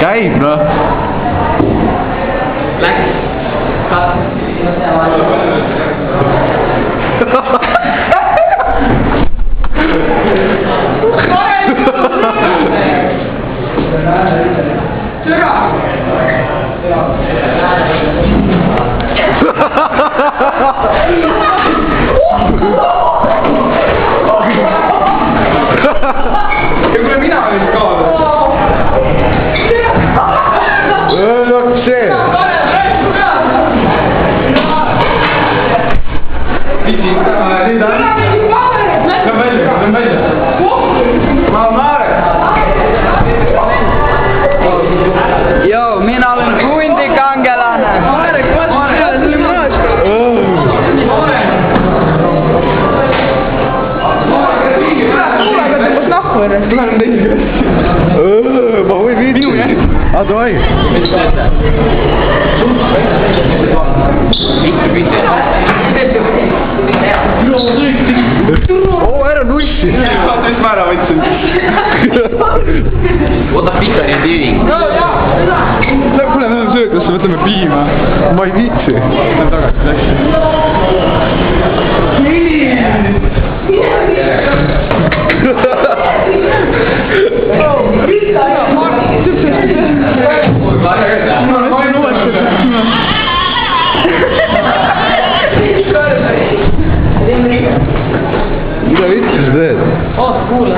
käib noh. Läks. Kuule mina olin ka. See. Joo, minä olen kuintikankelana. Ma võin viitsi. Davai. Ära nussi. Nüüd ma ära võtsin. Võta pikali tüvi. Kuule, me oleme sööklasse, võtame piima. Ma ei viitsi. Lähme tagasi, läks. Mida vitsi sa teed? Oot, kuule.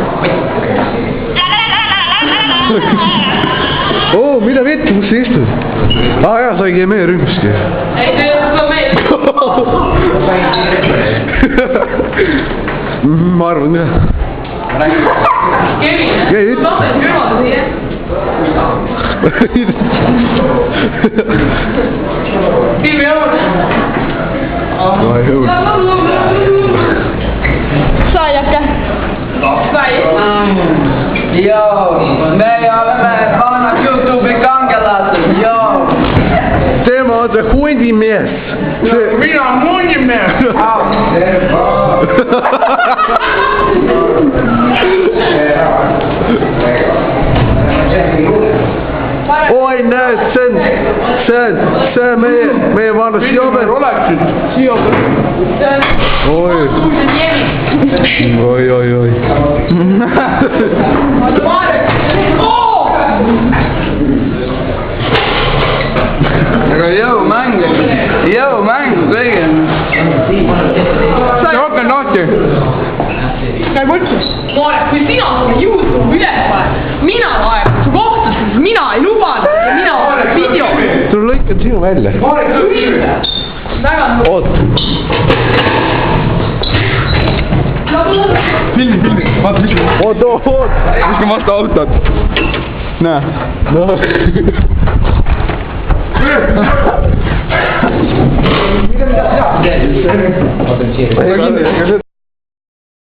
Oo, mida vitsi, kus sa istud? Jaa, sa ei käi meie rühmaski. Ei, see on meil. Ma arvan ka. Kevin, Käi ütle. lapsed külmad siia. Filmi juurde. No ei jõud. Sai äkki? Sai. Joo, me olemme vanhat YouTuben kankelased, joo. Tema on see hundimees. Mina olen hundimees. Oi näed, see on meie vanas Jober. Oleksid. Oi. Oi. Aga jõumäng kõigil. Rohkem nooti. Käib üldse. Moorek, kui sina selle YouTube üles paned, mina vaevan su kohtusse, siis mina ei lubanud ja mina olen video. Tule lõikan sinu välja. Väga Oot. Filmi. Vaata, mis. Oot. Viskame vastu autot. Näe. No. Ole kinni, ega see